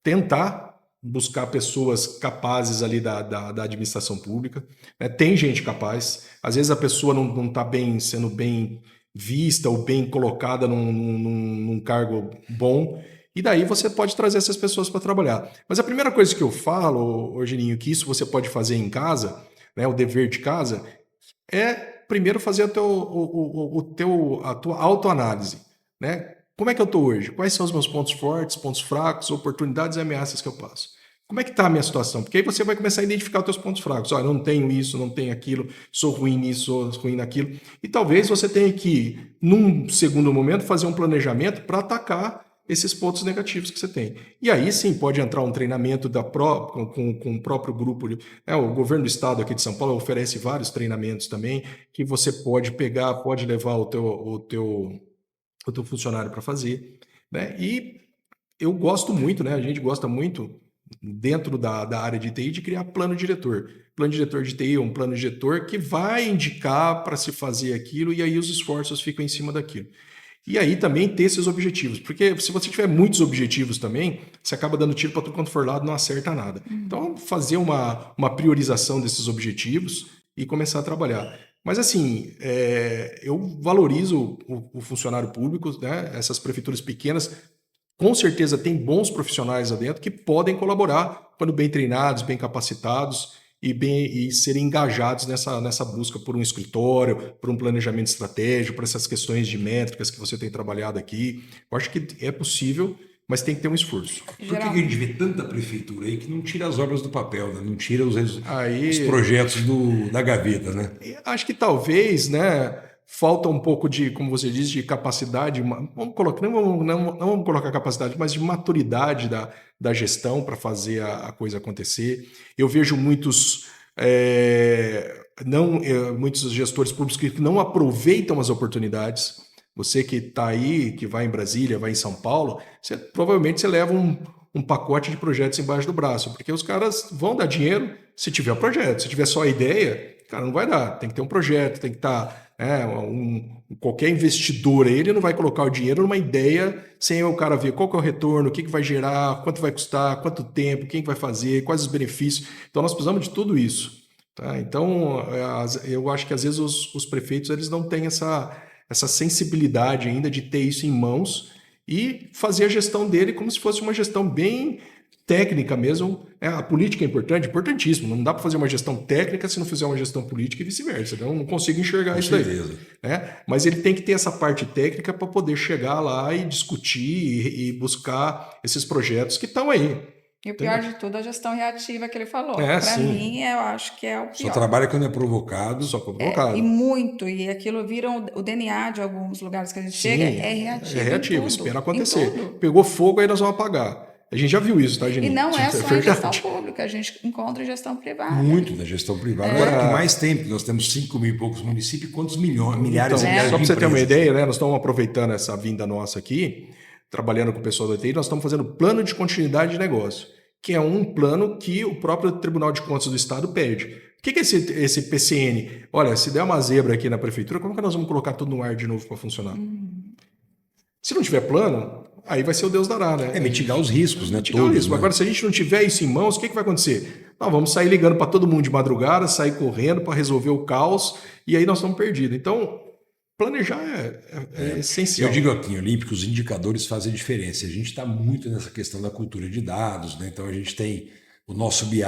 tentar buscar pessoas capazes ali da administração pública. Né? Tem gente capaz. Às vezes a pessoa não está sendo bem vista ou bem colocada num cargo bom. E daí você pode trazer essas pessoas para trabalhar. Mas a primeira coisa que eu falo, Geninho, que isso você pode fazer em casa, né, o dever de casa, é primeiro fazer a tua autoanálise, né? Como é que eu estou hoje? Quais são os meus pontos fortes, pontos fracos, oportunidades e ameaças que eu passo? Como é que está a minha situação? Porque aí você vai começar a identificar os teus pontos fracos. Olha, não tenho isso, não tenho aquilo, sou ruim nisso, sou ruim naquilo. E talvez você tenha que, num segundo momento, fazer um planejamento para atacar esses pontos negativos que você tem. E aí sim pode entrar um treinamento com o próprio grupo. O governo do estado aqui de São Paulo oferece vários treinamentos também que você pode pegar, pode levar o teu funcionário para fazer. Né? E eu gosto muito, né? A gente gosta muito dentro da área de TI de criar plano diretor. Plano diretor de TI é um plano diretor que vai indicar para se fazer aquilo e aí os esforços ficam em cima daquilo. E aí também ter esses objetivos, porque se você tiver muitos objetivos também, você acaba dando tiro para tudo quanto for lado, não acerta nada. Então, fazer uma priorização desses objetivos e começar a trabalhar. Mas assim, eu valorizo o funcionário público, né? Essas prefeituras pequenas, com certeza tem bons profissionais lá dentro que podem colaborar quando bem treinados, bem capacitados e serem engajados nessa busca por um escritório, por um planejamento estratégico, por essas questões de métricas que você tem trabalhado aqui. Eu acho que é possível, mas tem que ter um esforço. Por que a gente vê tanta prefeitura aí que não tira as obras do papel, né? Não tira os Aí, projetos da gaveta, né? acho que talvez, né, falta um pouco de, como você disse, de capacidade, vamos colocar, não vamos colocar capacidade, mas de maturidade da gestão para fazer a coisa acontecer. Eu vejo muitos muitos gestores públicos que não aproveitam as oportunidades. Você que está aí, que vai em Brasília, vai em São Paulo, provavelmente você leva um pacote de projetos embaixo do braço, porque os caras vão dar dinheiro se tiver projeto. Se tiver só a ideia, cara, não vai dar. Tem que ter um projeto, tem que estar... qualquer investidor, ele não vai colocar o dinheiro numa ideia sem o cara ver qual que é o retorno, o que vai gerar, quanto vai custar, quanto tempo, quem vai fazer, quais os benefícios. Então, nós precisamos de tudo isso. Tá? Então, eu acho que às vezes os prefeitos eles não têm essa sensibilidade ainda de ter isso em mãos e fazer a gestão dele como se fosse uma gestão bem técnica mesmo. A política é importante, importantíssimo. Não dá para fazer uma gestão técnica se não fizer uma gestão política e vice-versa. Eu não consigo enxergar isso daí. Mas ele tem que ter essa parte técnica para poder chegar lá e discutir e buscar esses projetos que estão aí. E o pior de tudo é a gestão reativa que ele falou. Para mim, eu acho que é o pior. Só trabalha quando é provocado. Só provocado. E muito. E aquilo vira o DNA de alguns lugares que a gente chega, é reativo. É reativo, espera acontecer. Pegou fogo, aí nós vamos apagar. A gente já viu isso, tá, Geninho? E não é só em gestão pública, a gente encontra em gestão privada. Muito na gestão privada. Agora que mais tem, porque nós temos 5 mil e poucos municípios, quantos milhares e milhares de empresas. Só para você ter uma ideia, né? Nós estamos aproveitando essa vinda nossa aqui, trabalhando com o pessoal da TI, nós estamos fazendo plano de continuidade de negócio, que é um plano que o próprio Tribunal de Contas do Estado pede. O que é esse PCN? Olha, se der uma zebra aqui na prefeitura, como que nós vamos colocar tudo no ar de novo para funcionar? Se não tiver plano, aí vai ser o Deus dará, né? Mitigar os riscos, né? Mitigar os riscos. Né? Agora, se a gente não tiver isso em mãos, o que vai acontecer? Nós vamos sair ligando para todo mundo de madrugada, sair correndo para resolver o caos, e aí nós estamos perdidos. Então, planejar é essencial. Eu digo aqui, Olímpico, os indicadores fazem diferença. A gente está muito nessa questão da cultura de dados, né? Então a gente tem o nosso BI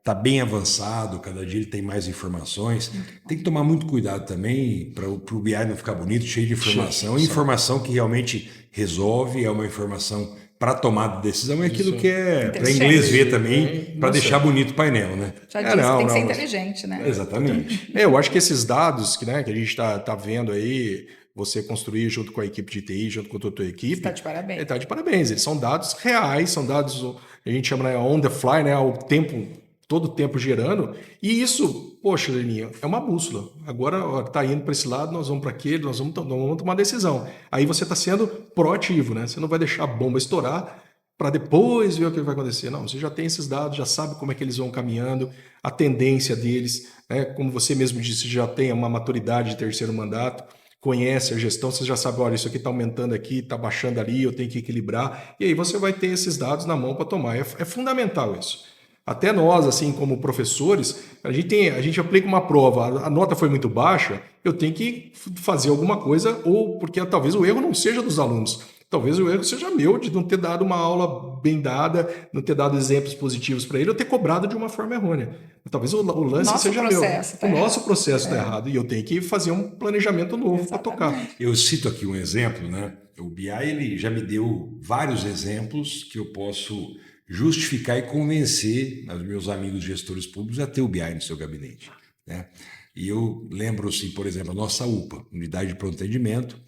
está bem avançado, cada dia ele tem mais informações. Tem que tomar muito cuidado também para o BI não ficar bonito, cheio de informação. Informação que realmente resolve, é uma informação para tomada de decisão, é aquilo que é para inglês ver também, para deixar bonito o painel, né? Já disse, tem que ser inteligente, né? Exatamente. Eu acho que esses dados que a gente está vendo aí, você construir junto com a equipe de TI, junto com a tua equipe... Está de parabéns. Está de parabéns. Eles são dados reais, são dados, a gente chama on the fly, né? O tempo, todo o tempo gerando. E isso, poxa, Leninha, é uma bússola. Agora está indo para esse lado, nós vamos para aquele, nós vamos tomar uma decisão. Aí você está sendo proativo, né? Você não vai deixar a bomba estourar para depois ver o que vai acontecer. Não, você já tem esses dados, já sabe como é que eles vão caminhando, a tendência deles, né? Como você mesmo disse, já tem uma maturidade de terceiro mandato, conhece a gestão, você já sabe, olha, isso aqui está aumentando aqui, está baixando ali, eu tenho que equilibrar. E aí você vai ter esses dados na mão para tomar. É fundamental isso. Até nós, assim, como professores, a gente aplica uma prova, a nota foi muito baixa, eu tenho que fazer alguma coisa, ou porque talvez o erro não seja dos alunos, talvez o erro seja meu, de não ter dado uma aula bem dada, não ter dado exemplos positivos para ele, ou ter cobrado de uma forma errônea. Talvez o lance seja meu. O nosso processo está errado, e eu tenho que fazer um planejamento novo para tocar. Eu cito aqui um exemplo, né? O BI ele já me deu vários exemplos que eu posso justificar e convencer os meus amigos gestores públicos a ter o BI no seu gabinete, né? E eu lembro, assim, por exemplo, a nossa UPA, Unidade de Pronto Atendimento,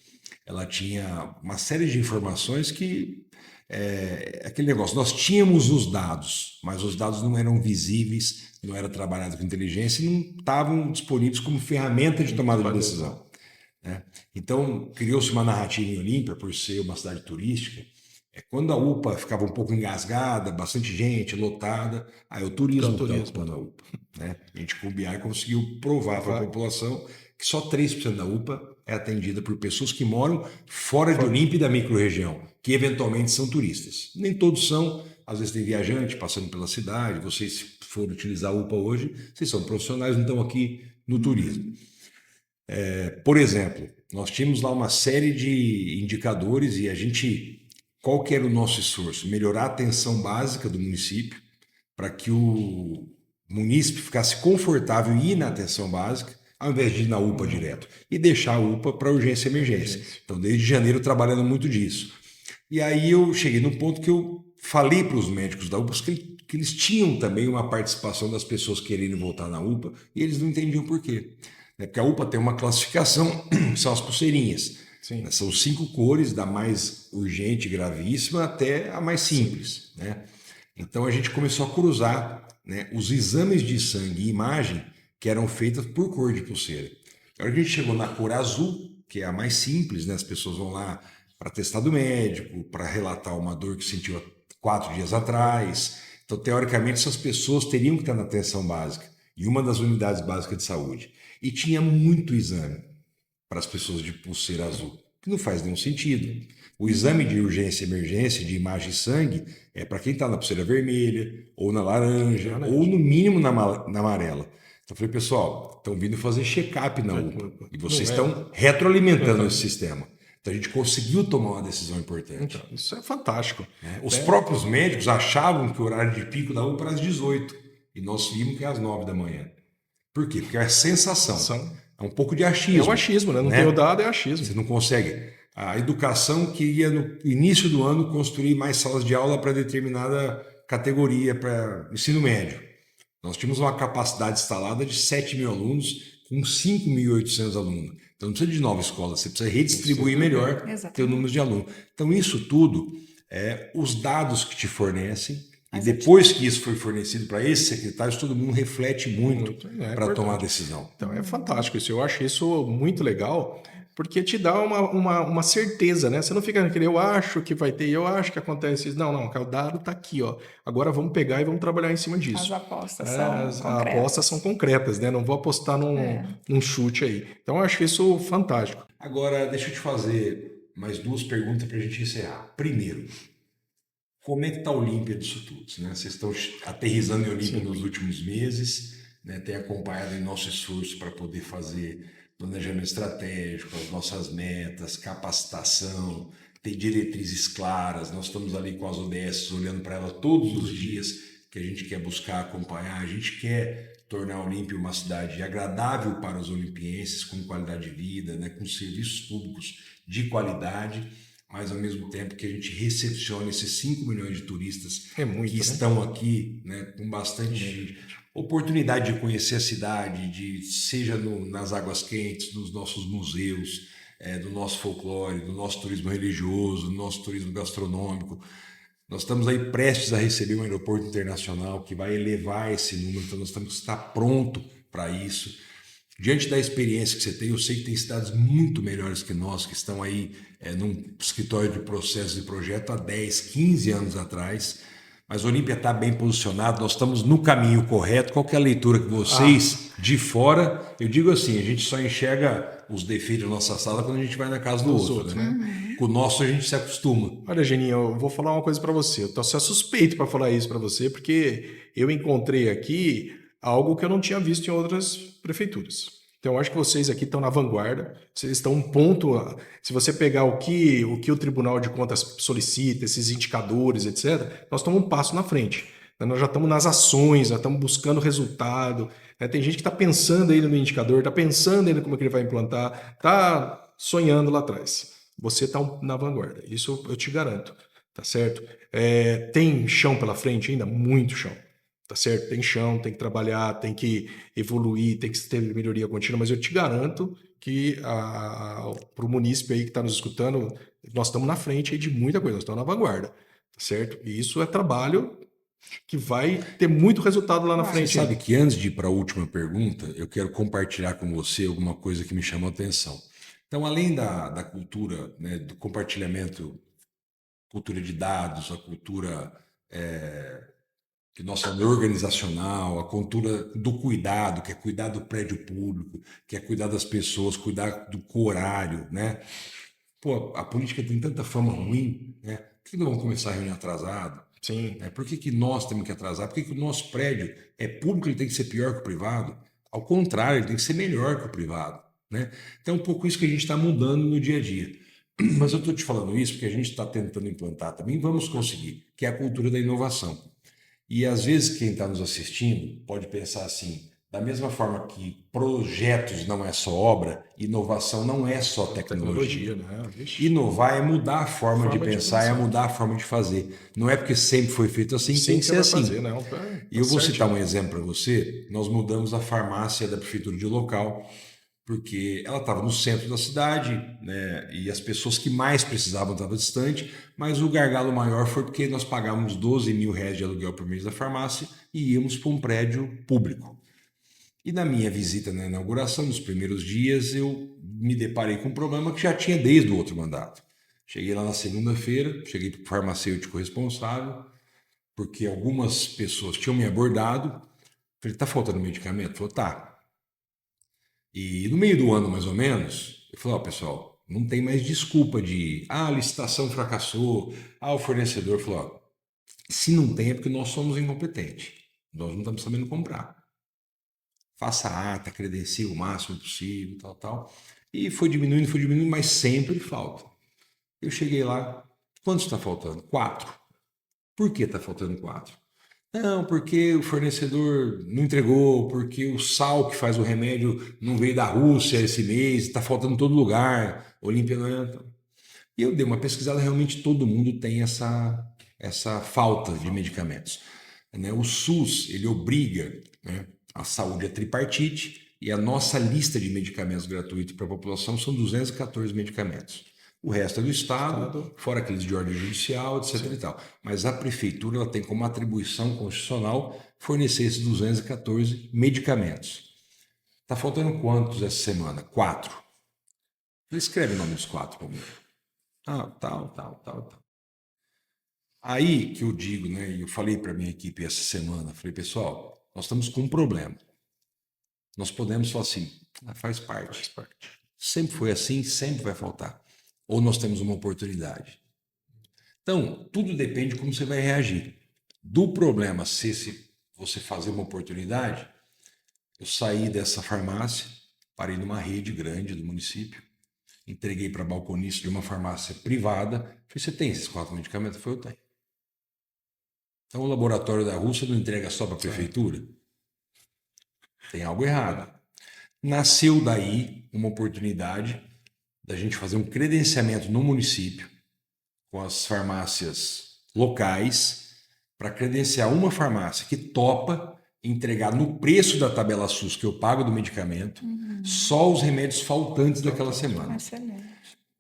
ela tinha uma série de informações que, aquele negócio, nós tínhamos os dados, mas os dados não eram visíveis, não era trabalhado com inteligência e não estavam disponíveis como ferramenta de tomada de decisão, né? Então, criou-se uma narrativa em Olímpia, por ser uma cidade turística. Quando a UPA ficava um pouco engasgada, bastante gente, lotada, aí o turismo estava na UPA, né? A gente com o BI conseguiu provar para a população que só 3% da UPA é atendida por pessoas que moram fora de Olímpia e da microrregião, que eventualmente são turistas. Nem todos são, às vezes tem viajante passando pela cidade, vocês se forem utilizar a UPA hoje, vocês são profissionais, não estão aqui no turismo. Por exemplo, nós tínhamos lá uma série de indicadores e qual que era o nosso esforço? Melhorar a atenção básica do município para que o munícipe ficasse confortável em ir na atenção básica, ao invés de ir na UPA direto, e deixar a UPA para urgência e emergência. Então, desde janeiro, trabalhando muito disso. E aí eu cheguei num ponto que eu falei para os médicos da UPA que eles tinham também uma participação das pessoas querendo voltar na UPA, e eles não entendiam por quê. Porque a UPA tem uma classificação, que são as pulseirinhas. Sim. São 5 cores, da mais urgente e gravíssima até a mais simples. Né? Então a gente começou a cruzar, né, os exames de sangue e imagem que eram feitos por cor de pulseira. A hora que a gente chegou na cor azul, que é a mais simples, né, as pessoas vão lá para atestado médico, para relatar uma dor que sentiu há 4 dias atrás. Então, teoricamente, essas pessoas teriam que estar na atenção básica, em uma das unidades básicas de saúde. E tinha muito exame para as pessoas de pulseira azul, que não faz nenhum sentido. O exame de urgência e emergência, de imagem e sangue, é para quem está na pulseira vermelha, ou na laranja, ou no mínimo na amarela. Então eu falei, pessoal, estão vindo fazer check-up na UPA, e vocês estão retroalimentando esse sistema. Então a gente conseguiu tomar uma decisão importante. Então, isso é fantástico. Os próprios médicos achavam que o horário de pico da UPA era às 18, e nós vimos que é às 9 da manhã. Por quê? Porque é a sensação. É um pouco de achismo. É o achismo, né? Não tem o dado, é achismo. Você não consegue. A educação queria, no início do ano, construir mais salas de aula para determinada categoria, para ensino médio. Nós tínhamos uma capacidade instalada de 7 mil alunos, com 5.800 alunos. Então não precisa de nova escola, você precisa redistribuir melhor o número de alunos. Então isso tudo, os dados que te fornecem, e depois que isso foi fornecido para esses secretários, todo mundo reflete muito para tomar a decisão. Então é fantástico isso. Eu acho isso muito legal, porque te dá uma certeza, né? Você não fica naquele, eu acho que vai ter, eu acho que acontece isso. Não, o dado está aqui, ó. Agora vamos pegar e vamos trabalhar em cima disso. As apostas são concretas. As apostas são concretas, né? Não vou apostar num chute aí. Então eu acho isso fantástico. Agora, deixa eu te fazer mais 2 perguntas para a gente encerrar. Primeiro, como é que está a Olímpia disso tudo? Né? Vocês estão aterrissando em Olímpia nos últimos meses, né? Tem acompanhado em nosso esforço para poder fazer planejamento estratégico, as nossas metas, capacitação, ter diretrizes claras. Nós estamos ali com as ODS, olhando para elas todos os dias, que a gente quer buscar acompanhar. A gente quer tornar a Olímpia uma cidade agradável para os olimpienses, com qualidade de vida, né? Com serviços públicos de qualidade, mas ao mesmo tempo que a gente recepcione esses 5 milhões de turistas que estão aqui, né, com bastante oportunidade de conhecer a cidade, seja nas águas quentes, nos nossos museus, do nosso folclore, do nosso turismo religioso, do nosso turismo gastronômico. Nós estamos aí prestes a receber um aeroporto internacional que vai elevar esse número, então nós temos que estar pronto para isso. Diante da experiência que você tem, eu sei que tem cidades muito melhores que nós, que estão aí num escritório de processo e projeto há 10, 15 anos atrás, mas a Olímpia está bem posicionada, nós estamos no caminho correto. Qual que é a leitura que vocês, de fora, eu digo assim, a gente só enxerga os defeitos da nossa sala quando a gente vai na casa do outro, né? Com o nosso a gente se acostuma. Olha, Geninho, eu vou falar uma coisa para você, eu estou só suspeito para falar isso para você, porque eu encontrei aqui algo que eu não tinha visto em outras prefeituras. Então, eu acho que vocês aqui estão na vanguarda, vocês estão um ponto... Se você pegar o que o Tribunal de Contas solicita, esses indicadores, etc., nós estamos um passo na frente. Nós já estamos nas ações, já estamos buscando resultado. Tem gente que está pensando ainda no indicador, está pensando ainda como é que ele vai implantar, está sonhando lá atrás. Você está na vanguarda, isso eu te garanto, tá certo? Tem chão pela frente ainda? Muito chão. Tá certo? Tem chão, tem que trabalhar, tem que evoluir, tem que ter melhoria contínua, mas eu te garanto que para o munícipe aí que está nos escutando, nós estamos na frente aí de muita coisa, nós estamos na vanguarda, tá certo? E isso é trabalho que vai ter muito resultado lá na frente. Você sabe que antes de ir para a última pergunta, eu quero compartilhar com você alguma coisa que me chamou a atenção. Então, além da cultura, né, do compartilhamento, cultura de dados, a cultura que nós falamos organizacional, a cultura do cuidado, que é cuidar do prédio público, que é cuidar das pessoas, cuidar do horário, né? Pô, a política tem tanta fama ruim, né? Por que não vamos começar a reunião atrasado? Sim. Né? Por que que nós temos que atrasar? Por que que o nosso prédio é público, ele tem que ser pior que o privado? Ao contrário, ele tem que ser melhor que o privado, né? Então é um pouco isso que a gente está mudando no dia a dia. Mas eu estou te falando isso porque a gente está tentando implantar também, vamos conseguir, que é a cultura da inovação. E às vezes quem está nos assistindo pode pensar assim, da mesma forma que projetos não é só obra, inovação não é só tecnologia. Né? Vixe. Inovar é mudar a forma de pensar, é mudar a forma de fazer. Não é porque sempre foi feito assim, tem que ser assim. Fazer, não, E eu vou citar um exemplo para você. Nós mudamos a farmácia da prefeitura de local, porque ela estava no centro da cidade, né, e as pessoas que mais precisavam estavam distantes, mas o gargalo maior foi porque nós pagávamos 12 mil reais de aluguel por mês da farmácia e íamos para um prédio público. E na minha visita na inauguração, nos primeiros dias, eu me deparei com um problema que já tinha desde o outro mandato. Cheguei lá na segunda-feira, cheguei para o farmacêutico responsável, porque algumas pessoas tinham me abordado. Falei, está faltando medicamento? Ele falou, tá. E no meio do ano, mais ou menos, eu falei, ó, pessoal, não tem mais desculpa de, a licitação fracassou, o fornecedor falou, ó, se não tem é porque nós somos incompetentes, nós não estamos sabendo comprar. Faça a ata, credencie o máximo possível, tal. E foi diminuindo, mas sempre falta. Eu cheguei lá, quantos está faltando? 4. Por que está faltando 4? Não, porque o fornecedor não entregou, porque o sal que faz o remédio não veio da Rússia esse mês, está faltando em todo lugar, Olímpia não é. E eu dei uma pesquisada, realmente todo mundo tem essa falta de medicamentos. Né? O SUS, ele obriga, né, a saúde é tripartite e a nossa lista de medicamentos gratuitos para a população são 214 medicamentos. O resto é do Estado, fora aqueles de ordem judicial, etc. Sim. E tal. Mas a prefeitura ela tem como atribuição constitucional fornecer esses 214 medicamentos. Está faltando quantos essa semana? 4. Escreve o nome dos 4 para mim. Tal. Aí que eu digo, né? E eu falei para a minha equipe essa semana, falei, pessoal, nós estamos com um problema. Nós podemos falar assim, faz parte. Sempre foi assim, sempre vai faltar. Ou nós temos uma oportunidade. Então, tudo depende de como você vai reagir. Do problema, se você fazer uma oportunidade, eu saí dessa farmácia, parei numa rede grande do município, entreguei para balconista de uma farmácia privada, falei, você tem esses 4 medicamentos? Eu falei, eu tenho. Então, o laboratório da Rússia não entrega só para a prefeitura? Tem algo errado. Nasceu daí uma oportunidade da gente fazer um credenciamento no município com as farmácias locais para credenciar uma farmácia que topa entregar no preço da tabela SUS que eu pago do medicamento só os remédios faltantes daquela semana. Excelente.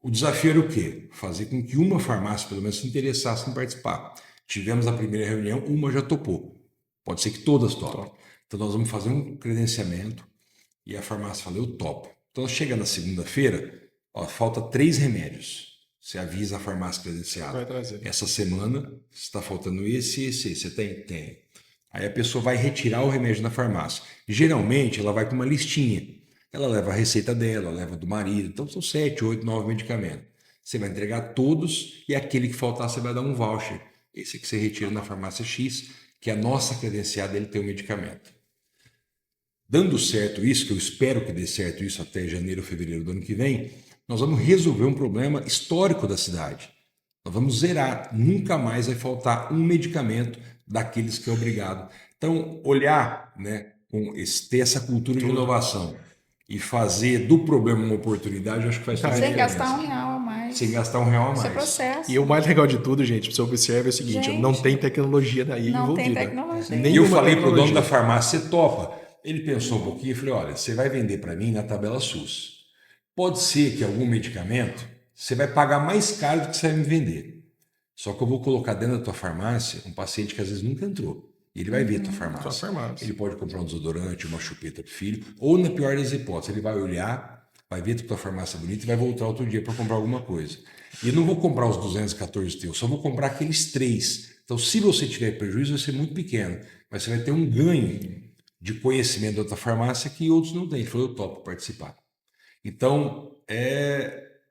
O desafio era o quê? Fazer com que uma farmácia pelo menos se interessasse em participar. Tivemos a primeira reunião, uma já topou. Pode ser que todas topem. Então nós vamos fazer um credenciamento e a farmácia falou, eu topo. Então chega na segunda-feira, falta 3 remédios. Você avisa a farmácia credenciada. Vai trazer. Essa semana está faltando esse. Você tem? Tem. Aí a pessoa vai retirar o remédio na farmácia. Geralmente ela vai com uma listinha. Ela leva a receita dela, leva do marido. Então são 7, 8, 9 medicamentos. Você vai entregar todos e aquele que faltar você vai dar um voucher. Esse que você retira na farmácia X, que a nossa credenciada ele tem o medicamento. Dando certo isso, que eu espero que dê certo isso até janeiro ou fevereiro do ano que vem, nós vamos resolver um problema histórico da cidade. Nós vamos zerar. Nunca mais vai faltar um medicamento daqueles que é obrigado. Então, olhar, né, ter essa cultura de inovação e fazer do problema uma oportunidade, eu acho que faz toda a Sem diferença. gastar um real a mais. Sem gastar um real a mais. Isso é processo. E o mais legal de tudo, gente, você observa é o seguinte, Gente, não tem tecnologia daí não envolvida. tem tecnologia. E eu falei para o dono da farmácia, você topa? Ele pensou um pouquinho e falei, olha, você vai vender para mim na tabela SUS. Pode ser que algum medicamento você vai pagar mais caro do que você vai me vender. Só que eu vou colocar dentro da tua farmácia um paciente que às vezes nunca entrou. E ele vai ver a tua farmácia. Ele pode comprar um desodorante, uma chupeta para o filho, ou na pior das hipóteses, ele vai olhar, vai ver que a tua farmácia é bonita e vai voltar outro dia para comprar alguma coisa. E eu não vou comprar os 214 teus, só vou comprar aqueles 3 Então, se você tiver prejuízo, vai ser muito pequeno, mas você vai ter um ganho de conhecimento da outra farmácia que outros não têm. Ele falou, eu topo participar. Então,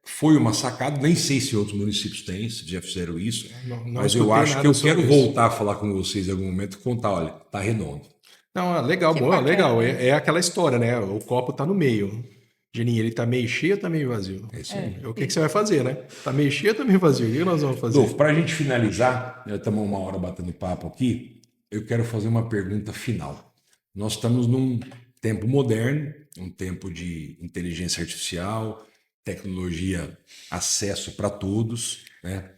foi uma sacada, nem sei se outros municípios têm, se já fizeram isso, Não mas eu escutei acho que nada eu sobre quero isso. voltar a falar com vocês em algum momento e contar, olha, tá redondo. Não, legal, Que bom, bacana. legal. É aquela história, né? O copo tá no meio. Geninho, ele tá meio cheio ou tá meio vazio? É isso aí. O que você vai fazer, né? Tá meio cheio ou tá meio vazio? O que nós vamos fazer? Dolfo, para a gente finalizar, já estamos uma hora batendo papo aqui, eu quero fazer uma pergunta final. Nós estamos num tempo moderno, um tempo de inteligência artificial, tecnologia, acesso para todos, né?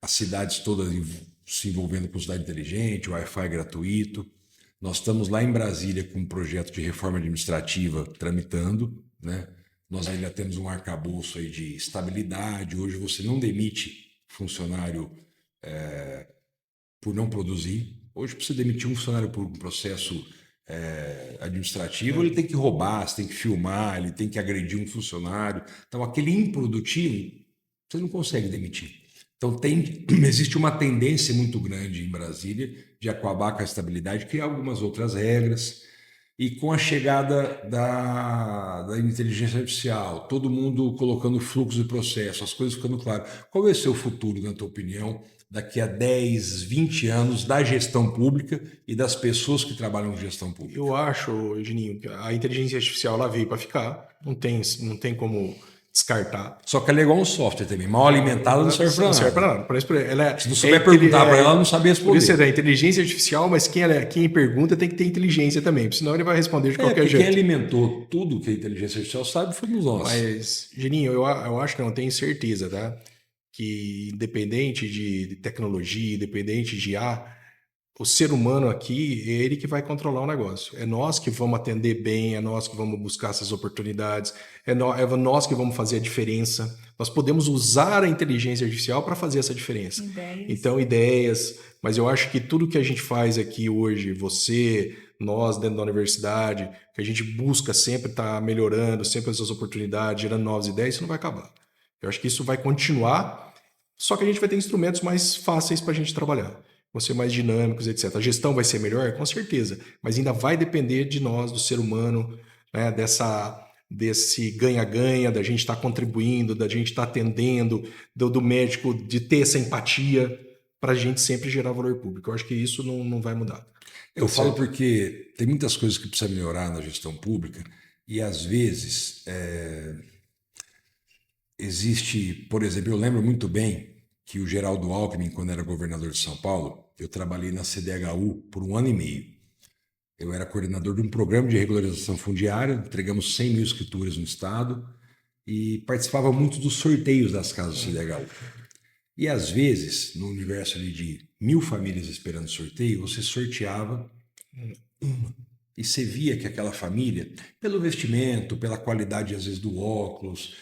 As cidades todas se envolvendo com cidade inteligente, Wi-Fi gratuito. Nós estamos lá em Brasília com um projeto de reforma administrativa tramitando, né? Nós ainda temos um arcabouço aí de estabilidade. Hoje você não demite funcionário por não produzir. Hoje, para você demitir um funcionário por um processo administrativo, ele tem que roubar, você tem que filmar, ele tem que agredir um funcionário. Então, aquele improdutivo, você não consegue demitir. Então, existe uma tendência muito grande em Brasília de acabar com a estabilidade, criar algumas outras regras. E com a chegada da inteligência artificial, todo mundo colocando fluxo de processo, as coisas ficando claras. Qual vai ser o futuro, na tua opinião, daqui a 10, 20 anos da gestão pública e das pessoas que trabalham com gestão pública? Eu acho, Geninho, que a inteligência artificial ela veio para ficar. Não tem como descartar. Só que ela é igual um software também. Mal alimentada não serve para Não serve nada. para nada. Por isso, ela Se não souber perguntar para ela, ela não sabe Por isso responder. é inteligência artificial, mas quem pergunta tem que ter inteligência também, porque senão ele vai responder de qualquer Porque jeito. quem alimentou tudo que a inteligência artificial sabe fomos nós. Mas, Geninho, eu acho que não tenho certeza, tá? Que independente de tecnologia, independente de o ser humano aqui é ele que vai controlar o negócio. É nós que vamos atender bem, é nós que vamos buscar essas oportunidades, é nós que vamos fazer a diferença. Nós podemos usar a inteligência artificial para fazer essa diferença. Então, ideias. Mas eu acho que tudo que a gente faz aqui hoje, você, nós dentro da universidade, que a gente busca sempre estar melhorando, sempre essas oportunidades, gerando novas ideias, isso não vai acabar. Eu acho que isso vai continuar, só que a gente vai ter instrumentos mais fáceis para a gente trabalhar. Vão ser mais dinâmicos, etc. A gestão vai ser melhor? Com certeza. Mas ainda vai depender de nós, do ser humano, né? Desse ganha-ganha, da gente estar contribuindo, da gente estar atendendo, do médico, de ter essa empatia para a gente sempre gerar valor público. Eu acho que isso não vai mudar. Eu falo porque tem muitas coisas que precisa melhorar na gestão pública e, às vezes, existe, por exemplo, eu lembro muito bem que o Geraldo Alckmin, quando era governador de São Paulo, eu trabalhei na CDHU por 1 ano e meio. Eu era coordenador de um programa de regularização fundiária, entregamos 100 mil escrituras no estado e participava muito dos sorteios das casas do CDHU. E às vezes, no universo ali de 1000 famílias esperando sorteio, você sorteava uma. E você via que aquela família, pelo vestimento, pela qualidade às vezes do óculos,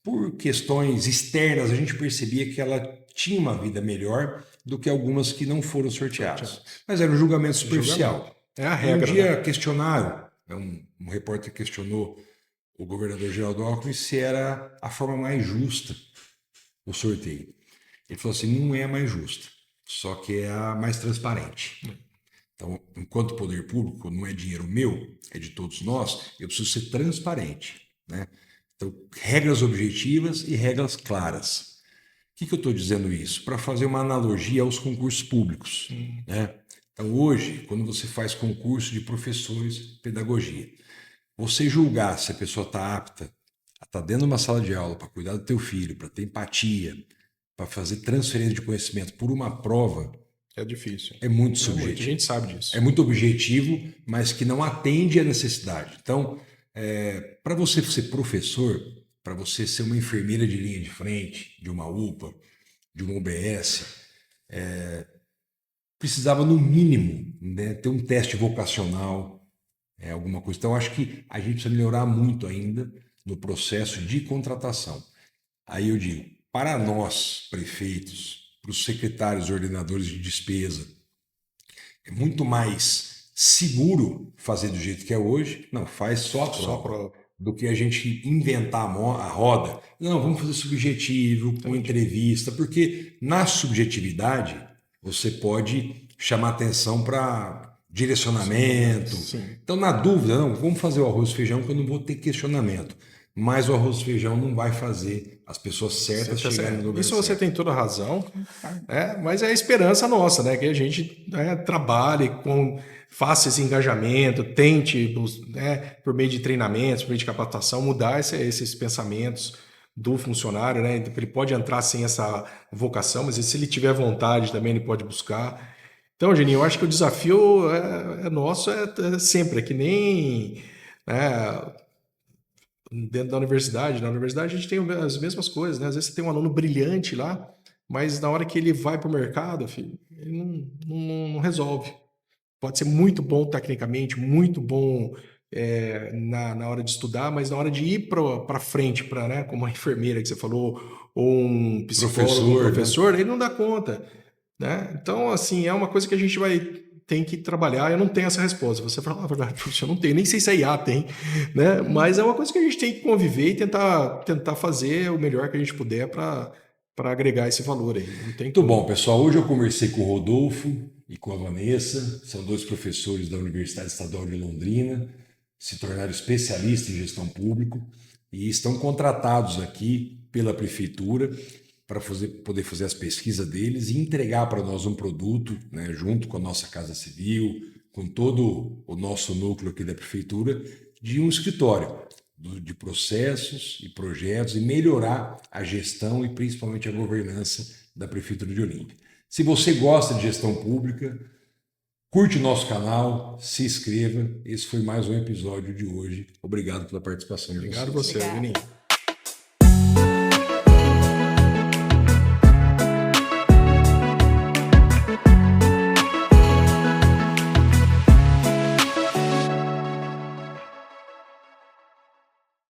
por questões externas, a gente percebia que ela tinha uma vida melhor do que algumas que não foram sorteadas. Mas era um julgamento superficial. É a regra. Um dia questionaram, um repórter questionou o governador Geraldo Alckmin se era a forma mais justa o sorteio. Ele falou assim, não é a mais justa, só que é a mais transparente. Então, enquanto poder público não é dinheiro meu, é de todos nós, eu preciso ser transparente, né? Então, regras objetivas e regras claras. O que eu estou dizendo isso? Para fazer uma analogia aos concursos públicos, né? Então, hoje, quando você faz concurso de professores de pedagogia, você julgar se a pessoa está apta a estar dentro de uma sala de aula para cuidar do teu filho, para ter empatia, para fazer transferência de conhecimento por uma prova, é difícil. É muito subjetivo. A gente sabe disso. É muito objetivo, mas que não atende à necessidade. Então, para você ser professor, para você ser uma enfermeira de linha de frente, de uma UPA, de uma UBS, precisava, no mínimo, né, ter um teste vocacional, alguma coisa. Então, acho que a gente precisa melhorar muito ainda no processo de contratação. Aí eu digo, para nós, prefeitos, para os secretários ordenadores de despesa, é muito mais seguro fazer do jeito que é hoje. Não, faz só a prova. do que a gente inventar a roda. Não, vamos fazer subjetivo, com entrevista, porque na subjetividade você pode chamar atenção para direcionamento. Sim. Então, na dúvida, não, vamos fazer o arroz e feijão que eu não vou ter questionamento. Mas o arroz e feijão não vai fazer as pessoas certas chegarem no lugar Isso você certo. tem toda a razão, mas é a esperança nossa, né? Que a gente trabalhe, faça esse engajamento, tente, por meio de treinamentos, por meio de capacitação, mudar esses pensamentos do funcionário, né? Ele pode entrar sem essa vocação, mas se ele tiver vontade também, ele pode buscar. Então, Geninho, eu acho que o desafio nosso sempre, é que nem dentro da universidade. Na universidade a gente tem as mesmas coisas, né? Às vezes você tem um aluno brilhante lá, mas na hora que ele vai para o mercado, filho, ele não resolve. Pode ser muito bom tecnicamente, muito bom na hora de estudar, mas na hora de ir para frente, né, como a enfermeira que você falou, ou um psicólogo, um professor, ele não dá conta, né? Então, assim, é uma coisa que a gente tem que trabalhar. Eu não tenho essa resposta. Você fala, a verdade, eu não tenho, nem sei se a IA tem, né? Mas é uma coisa que a gente tem que conviver e tentar fazer o melhor que a gente puder para agregar esse valor aí. Não tem Muito bom, pessoal. Hoje eu conversei com o Rodolfo e com a Vanessa, são 2 professores da Universidade Estadual de Londrina, se tornaram especialistas em gestão pública e estão contratados aqui pela prefeitura para poder fazer as pesquisas deles e entregar para nós um produto, né, junto com a nossa Casa Civil, com todo o nosso núcleo aqui da prefeitura, de um escritório de processos e projetos e melhorar a gestão e principalmente a governança da Prefeitura de Olímpia. Se você gosta de gestão pública, curte o nosso canal, se inscreva. Esse foi mais um episódio de hoje. Obrigado pela participação. Obrigado a você, Geninho.